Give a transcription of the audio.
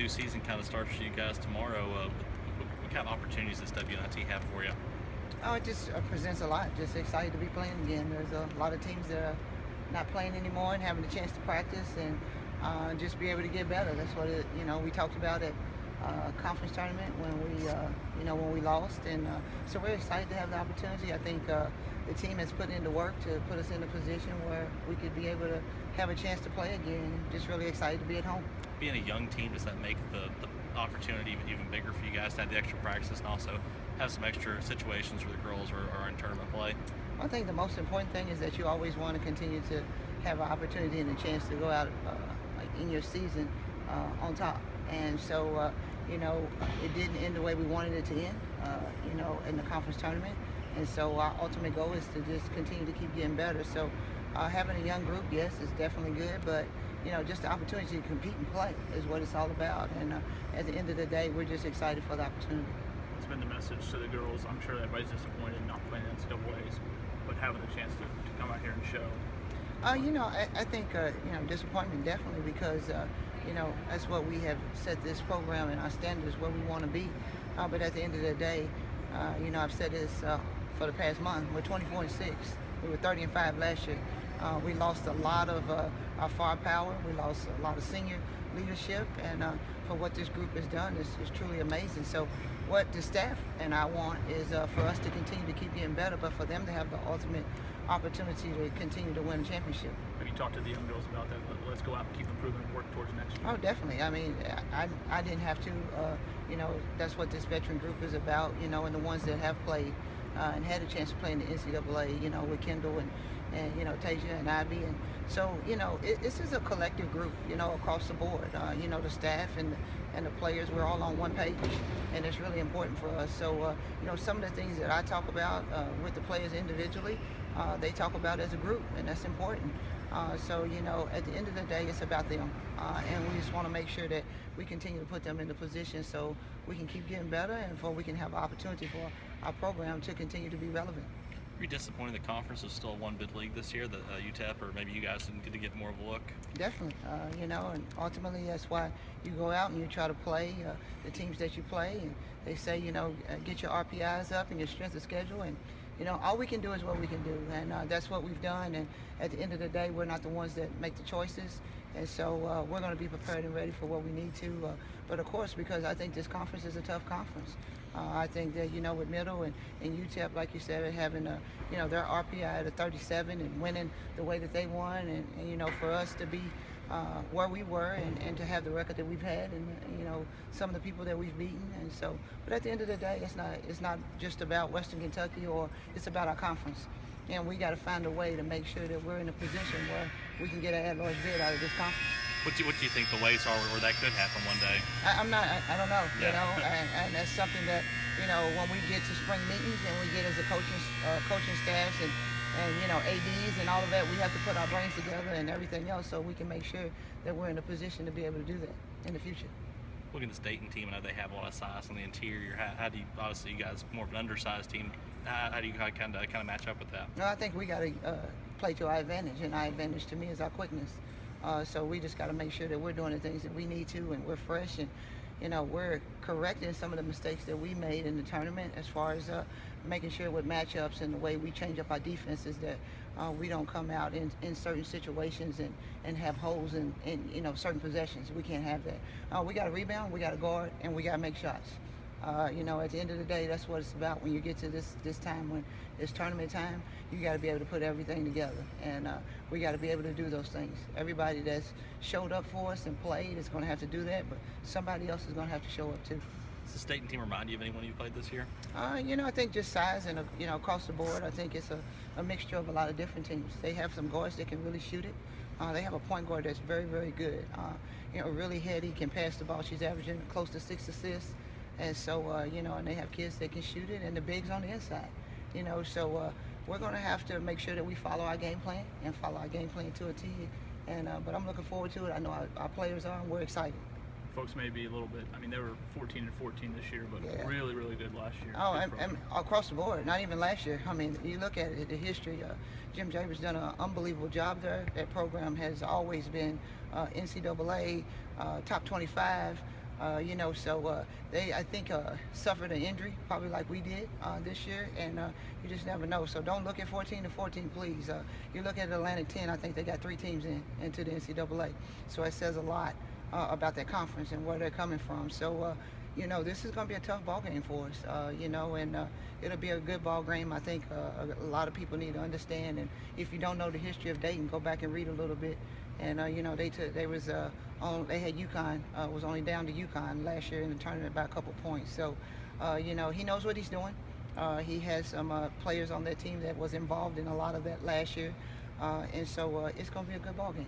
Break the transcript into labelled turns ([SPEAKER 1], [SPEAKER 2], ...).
[SPEAKER 1] new season kind of starts for you guys tomorrow, what kind of opportunities does WNIT have for you?
[SPEAKER 2] Oh, it just presents a lot. Just excited to be playing again. There's a lot of teams that are not playing anymore and having a chance to practice and just be able to get better. That's what we talked about at conference tournament when we lost, and so we're excited to have the opportunity. I think the team has put in the work to put us in a position where we could be able to have a chance to play again. Just really excited to be at home.
[SPEAKER 1] Being a young team, does that make the opportunity even bigger for you guys to have the extra practice and also have some extra situations where the girls are in tournament play?
[SPEAKER 2] I think the most important thing is that you always want to continue to have an opportunity and a chance to go out in your season on top. And so, it didn't end the way we wanted it to end, in the conference tournament. And so our ultimate goal is to just continue to keep getting better. So having a young group, yes, is definitely good, but just the opportunity to compete and play is what it's all about. And at the end of the day, we're just excited for the opportunity.
[SPEAKER 3] What's been the message to the girls? I'm sure everybody's disappointed not playing NCAAs, but having the chance to come out here and show.
[SPEAKER 2] I think disappointment definitely, because that's what we have set this program and our standards where we want to be. But at the end of the day, I've said this for the past month. We're 24-6. We were 30-5 last year. We lost a lot of our firepower. We lost a lot of senior leadership, and for what this group has done is truly amazing. So what the staff and I want is for us to continue to keep getting better, but for them to have the ultimate opportunity to continue to win a championship.
[SPEAKER 3] Have you talked to the young girls about that? Let's go out and keep improving and work towards next year.
[SPEAKER 2] Oh, definitely. I mean, I didn't have to. That's what this veteran group is about. And the ones that have played and had a chance to play in the NCAA. With Kendall and Tasia and Ivy, and so this is a collective group. Across the board. The staff and the players, we're all on one page, and it's really important for us. So some of the things that I talk about with the players individually, they talk about as a group, and that's important. So at the end of the day, it's about them, and we just want to make sure that we continue to put them in the position so we can keep getting better, and for we can have an opportunity for our program to continue to be relevant.
[SPEAKER 1] Are you disappointed the conference is still a one-bid league this year, that UTEP or maybe you guys didn't get to get more of a look?
[SPEAKER 2] Definitely, and ultimately that's why you go out and you try to play the teams that you play, and they say, get your RPIs up and your strength of schedule, and all we can do is what we can do, and that's what we've done. And at the end of the day, we're not the ones that make the choices, and so we're going to be prepared and ready for what we need to. But of course, because I think this conference is a tough conference. I think that with Middle and UTEP, like you said, having their RPI at a 37 and winning the way that they won, and for us to be where we were and to have the record that we've had, and some of the people that we've beaten, and so. But at the end of the day, it's not just about Western Kentucky, or it's about our conference, and we got to find a way to make sure that we're in a position where we can get an at-large bid out of this conference.
[SPEAKER 1] What do you think the weights are where that could happen one day?
[SPEAKER 2] I don't know.
[SPEAKER 1] Yeah.
[SPEAKER 2] And that's something that when we get to spring meetings and we get as a coaching staffs and ADs and all of that, we have to put our brains together and everything else so we can make sure that we're in a position to be able to do that in the future.
[SPEAKER 1] Looking at this Dayton team, I know they have a lot of size on the interior. How do you, obviously you guys more of an undersized team, how do you kind of match up with that?
[SPEAKER 2] No, I think we got to play to our advantage, and our advantage to me is our quickness. So we just got to make sure that we're doing the things that we need to, and we're fresh, and we're correcting some of the mistakes that we made in the tournament as far as making sure with matchups and the way we change up our defenses that we don't come out in certain situations and have holes in certain possessions. We can't have that. We got to rebound, we got to guard, and we got to make shots. At the end of the day, that's what it's about. When you get to this time when it's tournament time, you got to be able to put everything together, and we got to be able to do those things. Everybody that's showed up for us and played is going to have to do that, but somebody else is going to have to show up too.
[SPEAKER 1] Does the Dayton team remind you of anyone you played this year?
[SPEAKER 2] I think just size and across the board, I think it's a mixture of a lot of different teams. They have some guards that can really shoot it. They have a point guard that's very, very good. Really heady, can pass the ball. She's averaging close to 6 assists. And so, and they have kids that can shoot it, and the bigs on the inside. So we're going to have to make sure that we follow our game plan and follow our game plan to a T. And but I'm looking forward to it. I know our players are, and we're excited.
[SPEAKER 3] Folks may be a little bit, they were 14-14 this year, but
[SPEAKER 2] yeah,
[SPEAKER 3] really, really good last year.
[SPEAKER 2] Oh, and across the board, not even last year. You look at it, the history, Jim Jaber's done an unbelievable job there. That program has always been NCAA, top 25, They, I think, suffered an injury, probably like we did this year, and you just never know. So don't look at 14 to 14, please. You look at Atlantic 10. I think they got 3 teams into the NCAA, so it says a lot about that conference and where they're coming from. So. This is going to be a tough ball game for us, and it'll be a good ball game. I think a lot of people need to understand. And if you don't know the history of Dayton, go back and read a little bit. And they had UConn was only down to UConn last year in the tournament by a couple points. So, he knows what he's doing. He has some players on that team that was involved in a lot of that last year, and so it's going to be a good ball game.